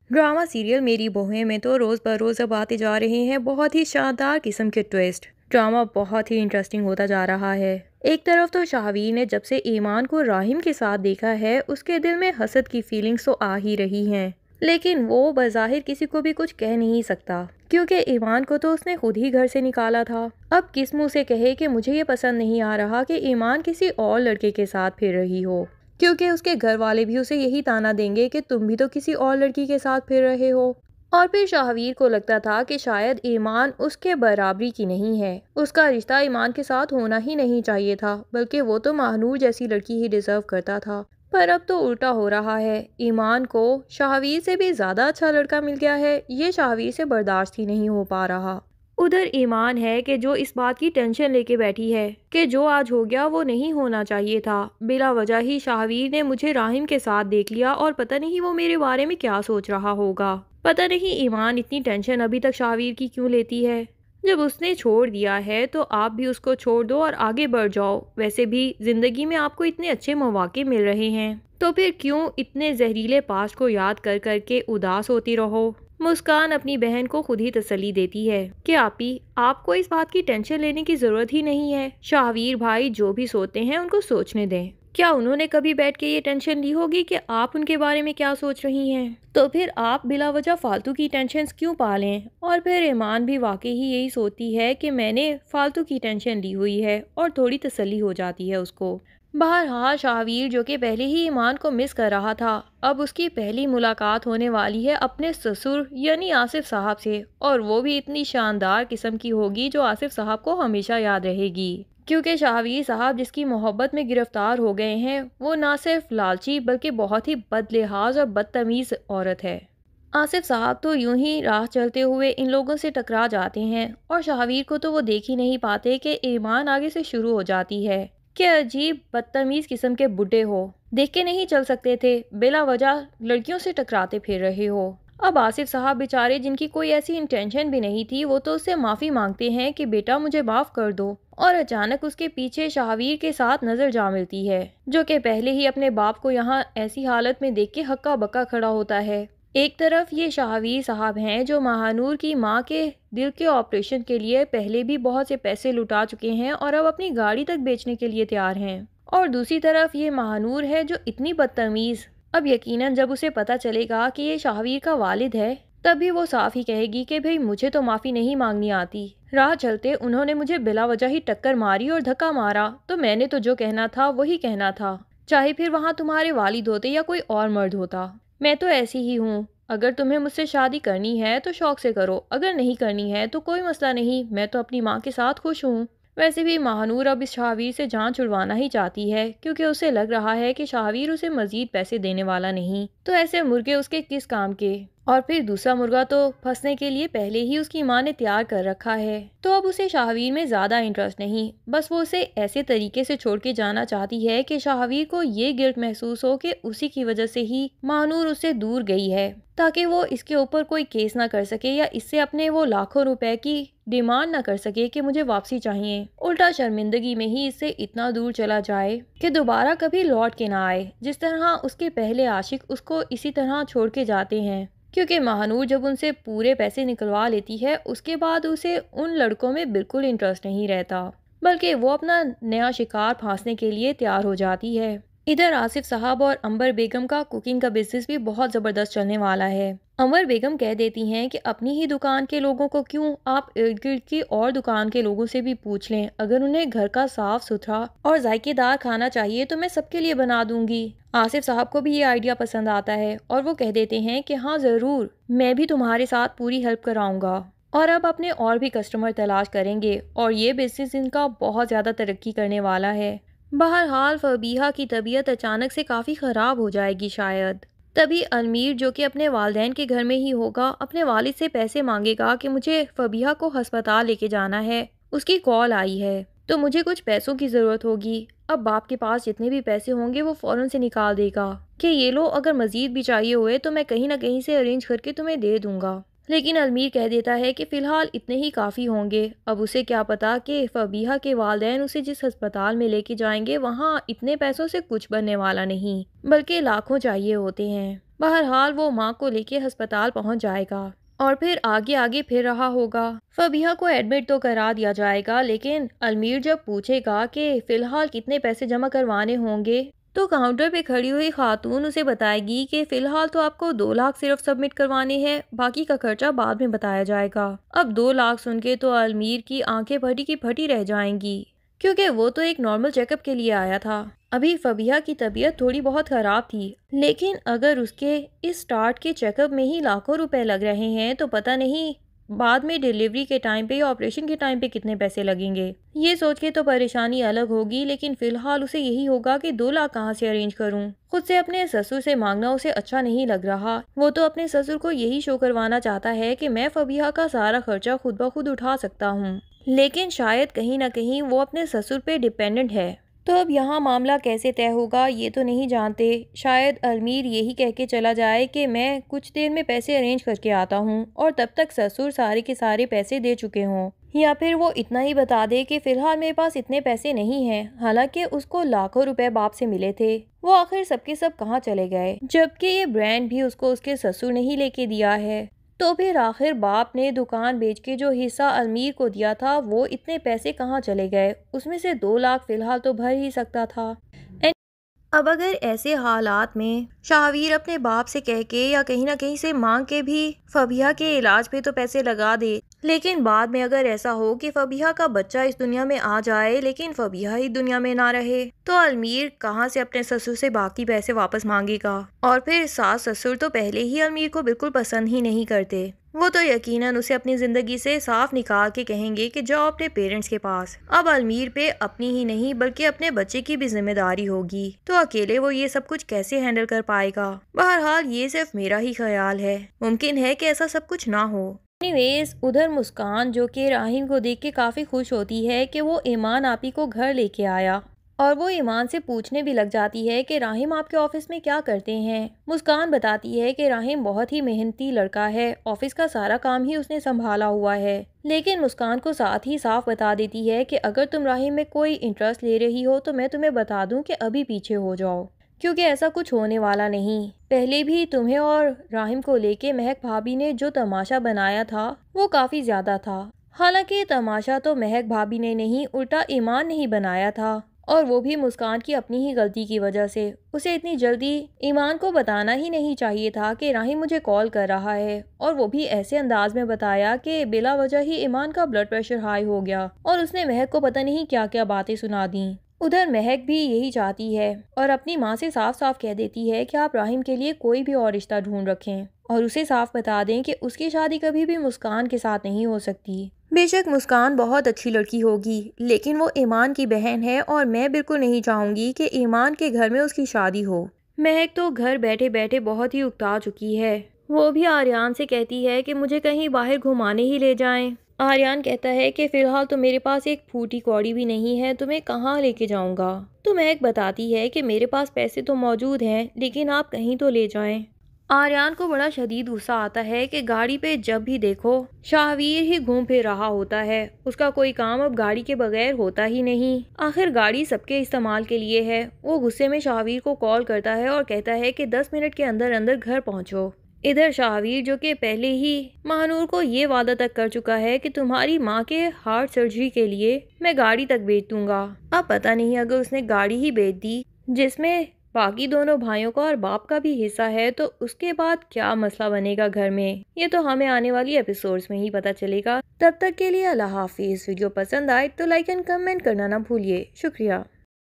Drama serial मेरी बहुएं में तो रोज़ बरोज़ अब आते जा रहे हैं बहुत ही शानदार किस्म के ट्विस्ट। ड्रामा बहुत ही इंटरेस्टिंग होता जा रहा है। एक तरफ तो शाहवीर ने जब से ईमान को राहिम के साथ देखा है उसके दिल में हसद की फीलिंग्स तो आ ही रही हैं, लेकिन वो बज़ाहिर किसी को भी कुछ कह नहीं सकता क्योंकि ईमान को तो उसने खुद ही घर से निकाला था। अब किस मुंह से कहे कि मुझे ये पसंद नहीं आ रहा कि ईमान किसी और लड़के के साथ फिर रही हो, क्योंकि उसके घर वाले भी उसे यही ताना देंगे कि तुम भी तो किसी और लड़की के साथ फिर रहे हो। और फिर शाहवीर को लगता था कि शायद ईमान उसके बराबरी की नहीं है, उसका रिश्ता ईमान के साथ होना ही नहीं चाहिए था, बल्कि वो तो महानूर जैसी लड़की ही डिजर्व करता था। पर अब तो उल्टा हो रहा है, ईमान को शाहवीर से भी ज्यादा अच्छा लड़का मिल गया है। ये शाहवीर से बर्दाश्त ही नहीं हो पा रहा। उधर ईमान है कि जो इस बात की टेंशन लेके बैठी है कि जो आज हो गया वो नहीं होना चाहिए था। बिला वजह ही शाहवीर ने मुझे राहिम के साथ देख लिया और पता नहीं वो मेरे बारे में क्या सोच रहा होगा। पता नहीं ईमान इतनी टेंशन अभी तक शाहवीर की क्यों लेती है। जब उसने छोड़ दिया है तो आप भी उसको छोड़ दो और आगे बढ़ जाओ। वैसे भी जिंदगी में आपको इतने अच्छे मौके मिल रहे हैं, तो फिर क्यों इतने जहरीले पास्ट को याद कर करके उदास होती रहो। मुस्कान अपनी बहन को खुद ही तसल्ली देती है कि आपी, आपको इस बात की टेंशन लेने की जरूरत ही नहीं है। शाहवीर भाई जो भी सोते हैं उनको सोचने दें। क्या उन्होंने कभी बैठ के ये टेंशन ली होगी कि आप उनके बारे में क्या सोच रही हैं? तो फिर आप बिला वजह फालतू की टेंशन क्यों पालें? और फिर ईमान भी वाकई ही यही सोचती है कि मैंने फालतू की टेंशन ली हुई है और थोड़ी तसल्ली हो जाती है उसको। बहरहाल शाहवीर जो कि पहले ही ईमान को मिस कर रहा था, अब उसकी पहली मुलाकात होने वाली है अपने ससुर यानी आसिफ साहब से, और वो भी इतनी शानदार किस्म की होगी जो आसिफ साहब को हमेशा याद रहेगी। क्योंकि शाहवीर साहब जिसकी मोहब्बत में गिरफ्तार हो गए हैं वो ना सिर्फ लालची बल्कि बहुत ही बदलिहाज और बदतमीज औरत है। आसिफ साहब तो यूं ही राह चलते हुए इन लोगों से टकरा जाते हैं और शाहवीर को तो वो देख ही नहीं पाते कि ईमान आगे से शुरू हो जाती है। क्या अजीब बदतमीज किस्म के बुड्ढे हो, देख के नहीं चल सकते थे, बिला वजह लड़कियों से टकराते फिर रहे हो। अब आसिफ साहब बेचारे जिनकी कोई ऐसी इंटेंशन भी नहीं थी वो तो उससे माफ़ी मांगते हैं कि बेटा मुझे माफ़ कर दो, और अचानक उसके पीछे शाहवीर के साथ नजर जा मिलती है जो कि पहले ही अपने बाप को यहाँ ऐसी हालत में देख के हक्का बक्का खड़ा होता है। एक तरफ ये शाहवीर साहब हैं जो महानूर की मां के दिल के ऑपरेशन के लिए पहले भी बहुत से पैसे लुटा चुके हैं और अब अपनी गाड़ी तक बेचने के लिए तैयार हैं, और दूसरी तरफ ये महानूर है जो इतनी बदतमीज। अब यकीनन जब उसे पता चलेगा कि ये शाहवीर का वालिद है तभी वो साफ ही कहेगी कि भाई मुझे तो माफ़ी नहीं मांगनी आती, राह चलते उन्होंने मुझे बिला वजह ही टक्कर मारी और धक्का मारा, तो मैंने तो जो कहना था वही कहना था, चाहे फिर वहाँ तुम्हारे वालिद होते या कोई और मर्द होता। मैं तो ऐसी ही हूँ। अगर तुम्हें मुझसे शादी करनी है तो शौक से करो, अगर नहीं करनी है तो कोई मसला नहीं, मैं तो अपनी माँ के साथ खुश हूँ। वैसे भी महानूर अब इस शाहवीर से जान छुड़वाना ही चाहती है क्योंकि उसे लग रहा है कि शाहवीर उसे मजीद पैसे देने वाला नहीं, तो ऐसे मुर्गे उसके किस काम के। और फिर दूसरा मुर्गा तो फंसने के लिए पहले ही उसकी माँ ने तैयार कर रखा है, तो अब उसे शाहवीर में ज़्यादा इंटरेस्ट नहीं, बस वो उसे ऐसे तरीके से छोड़ के जाना चाहती है कि शाहवीर को ये गिल्ट महसूस हो कि उसी की वजह से ही महानूर उससे दूर गई है, ताकि वो इसके ऊपर कोई केस ना कर सके या इससे अपने वो लाखों रुपए की डिमांड ना कर सके कि मुझे वापसी चाहिए। उल्टा शर्मिंदगी में ही इससे इतना दूर चला जाए कि दोबारा कभी लौट के ना आए, जिस तरह उसके पहले आशिक उसको इसी तरह छोड़ के जाते हैं। क्योंकि महानूर जब उनसे पूरे पैसे निकलवा लेती है उसके बाद उसे उन लड़कों में बिल्कुल इंटरेस्ट नहीं रहता, बल्कि वो अपना नया शिकार फांसने के लिए तैयार हो जाती है। इधर आसिफ साहब और अंबर बेगम का कुकिंग का बिजनेस भी बहुत ज़बरदस्त चलने वाला है। अंबर बेगम कह देती हैं कि अपनी ही दुकान के लोगों को क्यों, आप इर्द गिर्द की और दुकान के लोगों से भी पूछ लें, अगर उन्हें घर का साफ सुथरा और जायकेदार खाना चाहिए तो मैं सबके लिए बना दूंगी। आसिफ साहब को भी ये आइडिया पसंद आता है और वो कह देते हैं कि हाँ ज़रूर, मैं भी तुम्हारे साथ पूरी हेल्प कराऊंगा। और अब अपने और भी कस्टमर तलाश करेंगे और ये बिजनेस इनका बहुत ज़्यादा तरक्की करने वाला है। बहरहाल फबीहा की तबीयत अचानक से काफ़ी ख़राब हो जाएगी शायद। तभी अनमीर जो कि अपने वालिदैन के घर में ही होगा अपने वालिद से पैसे मांगेगा कि मुझे फबीहा को हस्पताल लेके जाना है, उसकी कॉल आई है तो मुझे कुछ पैसों की ज़रूरत होगी। अब बाप के पास जितने भी पैसे होंगे वो फ़ौरन से निकाल देगा कि ये लो, अगर मज़ीद भी चाहिए हुए तो मैं कहीं ना कहीं से अरेंज करके तुम्हें दे दूंगा। लेकिन अलमीर कह देता है कि फ़िलहाल इतने ही काफ़ी होंगे। अब उसे क्या पता कि फबीहा के वालिदैन उसे जिस अस्पताल में लेके जाएंगे वहाँ इतने पैसों से कुछ बनने वाला नहीं, बल्कि लाखों चाहिए होते हैं। बहरहाल वो माँ को लेके अस्पताल पहुंच जाएगा और फिर आगे आगे फिर रहा होगा। फबीहा को एडमिट तो करा दिया जाएगा, लेकिन अलमीर जब पूछेगा कि फिलहाल कितने पैसे जमा करवाने होंगे, तो काउंटर पे खड़ी हुई खातून उसे बताएगी कि फिलहाल तो आपको 2 लाख सिर्फ सबमिट करवाने हैं, बाकी का खर्चा बाद में बताया जाएगा। अब 2 लाख सुन के तो अलमीर की आंखें फटी की फटी रह जाएंगी, क्योंकि वो तो एक नॉर्मल चेकअप के लिए आया था। अभी फबीहा की तबीयत थोड़ी बहुत खराब थी, लेकिन अगर उसके इस स्टार्ट के चेकअप में ही लाखों रुपए लग रहे हैं तो पता नहीं बाद में डिलीवरी के टाइम पे या ऑपरेशन के टाइम पे कितने पैसे लगेंगे। ये सोच के तो परेशानी अलग होगी, लेकिन फिलहाल उसे यही होगा कि 2 लाख कहाँ से अरेंज करूं। खुद से अपने ससुर से मांगना उसे अच्छा नहीं लग रहा। वो तो अपने ससुर को यही शो करवाना चाहता है कि मैं फबीहा का सारा खर्चा खुद ब खुद उठा सकता हूँ, लेकिन शायद कहीं ना कहीं वो अपने ससुर पे डिपेंडेंट है। तो अब यहाँ मामला कैसे तय होगा ये तो नहीं जानते। शायद अलमीर यही कह के चला जाए कि मैं कुछ देर में पैसे अरेंज करके आता हूँ, और तब तक ससुर सारे के सारे पैसे दे चुके हों। या फिर वो इतना ही बता दे कि फिलहाल मेरे पास इतने पैसे नहीं हैं, हालांकि उसको लाखों रुपए बाप से मिले थे। वो आखिर सबके सब कहाँ चले गए, जबकि ये ब्रांड भी उसको उसके ससुर ने ही लेके दिया है। तो फिर आखिर बाप ने दुकान बेच के जो हिस्सा अलमीर को दिया था वो इतने पैसे कहाँ चले गए। उसमें से 2 लाख फिलहाल तो भर ही सकता था। अब अगर ऐसे हालात में शाहवीर अपने बाप से कह के या कहीं ना कहीं से मांग के भी फबीहा के इलाज पे तो पैसे लगा दे, लेकिन बाद में अगर ऐसा हो कि फबीहा का बच्चा इस दुनिया में आ जाए लेकिन फबीहा ही दुनिया में ना रहे, तो अलमीर कहाँ से अपने ससुर से बाकी पैसे वापस मांगेगा। और फिर सास ससुर तो पहले ही अलमीर को बिल्कुल पसंद ही नहीं करते। वो तो यकीनन उसे अपनी जिंदगी से साफ निकाल के कहेंगे कि जाओ अपने पेरेंट्स के पास। अब अलमीर पे अपनी ही नहीं बल्कि अपने बच्चे की भी जिम्मेदारी होगी, तो अकेले वो ये सब कुछ कैसे हैंडल कर पाएगा। बहरहाल ये सिर्फ मेरा ही ख्याल है, मुमकिन है कि ऐसा सब कुछ ना हो। एनीवेज, उधर मुस्कान जो कि राहिम को देख के काफी खुश होती है कि वो ईमान आपी को घर लेके आया, और वो ईमान से पूछने भी लग जाती है कि राहिम आपके ऑफिस में क्या करते हैं। मुस्कान बताती है कि राहिम बहुत ही मेहनती लड़का है, ऑफिस का सारा काम ही उसने संभाला हुआ है। लेकिन मुस्कान को साथ ही साफ बता देती है कि अगर तुम राहिम में कोई इंटरेस्ट ले रही हो तो मैं तुम्हें बता दूं कि अभी पीछे हो जाओ, क्योंकि ऐसा कुछ होने वाला नहीं। पहले भी तुम्हें और राहिम को लेके महक भाभी ने जो तमाशा बनाया था वो काफी ज्यादा था। हालांकि तमाशा तो महक भाभी ने नहीं, उल्टा ईमान ने ही बनाया था, और वो भी मुस्कान की अपनी ही गलती की वजह से। उसे इतनी जल्दी ईमान को बताना ही नहीं चाहिए था कि राहिम मुझे कॉल कर रहा है, और वो भी ऐसे अंदाज में बताया कि बिला वजह ही ईमान का ब्लड प्रेशर हाई हो गया और उसने महक को पता नहीं क्या क्या बातें सुना दी। उधर महक भी यही चाहती है और अपनी माँ से साफ साफ कह देती है कि आप राहिम के लिए कोई भी और रिश्ता ढूंढ रखें, और उसे साफ बता दें कि उसकी शादी कभी भी मुस्कान के साथ नहीं हो सकती। बेशक मुस्कान बहुत अच्छी लड़की होगी, लेकिन वो ईमान की बहन है, और मैं बिल्कुल नहीं चाहूंगी कि ईमान के घर में उसकी शादी हो। महक तो घर बैठे बैठे बहुत ही उकता चुकी है। वो भी आर्यान से कहती है कि मुझे कहीं बाहर घुमाने ही ले जाएं। आर्यान कहता है कि फिलहाल तो मेरे पास एक फूटी कौड़ी भी नहीं है, तुम्हें कहाँ लेके जाऊंगा। तो महक बताती है कि मेरे पास पैसे तो मौजूद हैं, लेकिन आप कहीं तो ले जाएं। आर्यान को बड़ा शदीद गुस्सा आता है कि गाड़ी पे जब भी देखो शाहवीर ही घूम फिर रहा होता है। उसका कोई काम अब गाड़ी के बगैर होता ही नहीं। आखिर गाड़ी सबके इस्तेमाल के लिए है। वो गुस्से में शाहवीर को कॉल करता है और कहता है कि 10 मिनट के अंदर अंदर घर पहुंचो। इधर शाहवीर जो कि पहले ही महानूर को ये वादा तक कर चुका है कि तुम्हारी माँ के हार्ट सर्जरी के लिए मैं गाड़ी तक बेच दूंगा। अब पता नहीं अगर उसने गाड़ी ही बेच दी जिसमें बाकी दोनों भाइयों का और बाप का भी हिस्सा है, तो उसके बाद क्या मसला बनेगा घर में, ये तो हमें आने वाली एपिसोड्स में ही पता चलेगा। तब तक के लिए अल्लाह हाफिज। वीडियो पसंद आए तो लाइक एंड कमेंट करना ना भूलिए। शुक्रिया।